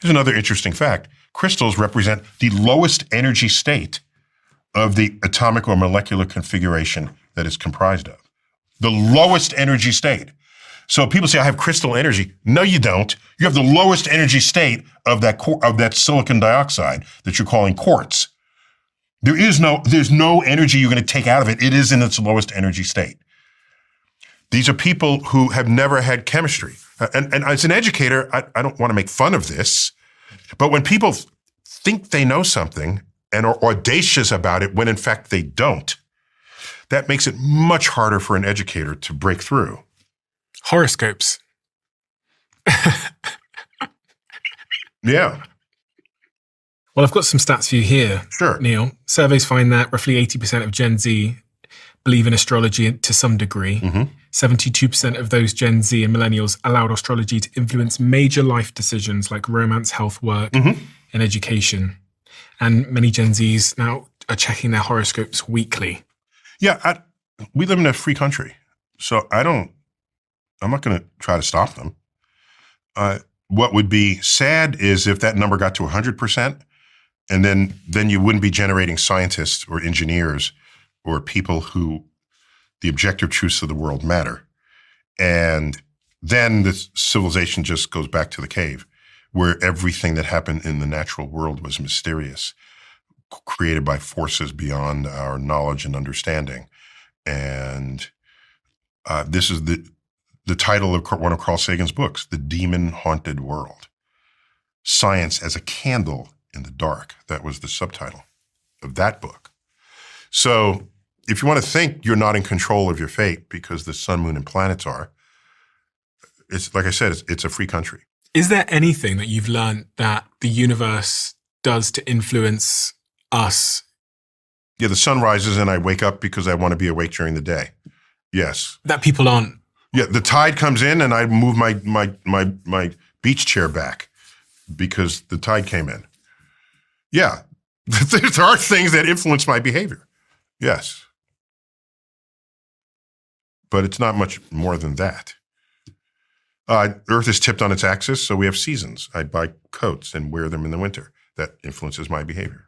Here's another interesting fact. Crystals represent the lowest energy state of the atomic or molecular configuration that it's comprised of. The lowest energy state. So people say, I have crystal energy. No, you don't. You have the lowest energy state of that silicon dioxide that you're calling quartz. There's no energy you're going to take out of it. It is in its lowest energy state. These are people who have never had chemistry. And as an educator, I don't want to make fun of this, but when people think they know something and are audacious about it when in fact they don't, that makes it much harder for an educator to break through. Horoscopes. Yeah. Well, I've got some stats for you here, Sure. Neil. Surveys find that roughly 80% of Gen Z believe in astrology to some degree. 72% of those Gen Z and millennials allowed astrology to influence major life decisions like romance, health, work, and education. And many Gen Zs now are checking their horoscopes weekly. Yeah, we live in a free country, so I'm not going to try to stop them. What would be sad is if that number got to 100%, and then you wouldn't be generating scientists or engineers or people who the objective truths of the world matter. And then the civilization just goes back to the cave, where everything that happened in the natural world was mysterious, created by forces beyond our knowledge and understanding. And this is the title of one of Carl Sagan's books, The Demon-Haunted World. Science as a Candle in the Dark. That was the subtitle of that book. So if you want to think you're not in control of your fate because the sun, moon, and planets are, it's like I said, it's a free country. Is there anything that you've learned that the universe does to influence us? Yeah, the sun rises and I wake up because I want to be awake during the day. Yes. That people aren't. Yeah, the tide comes in and I move my beach chair back because the tide came in. Yeah, there are things that influence my behavior. Yes. But it's not much more than that. Earth is tipped on its axis, so we have seasons. I buy coats and wear them in the winter. That influences my behavior.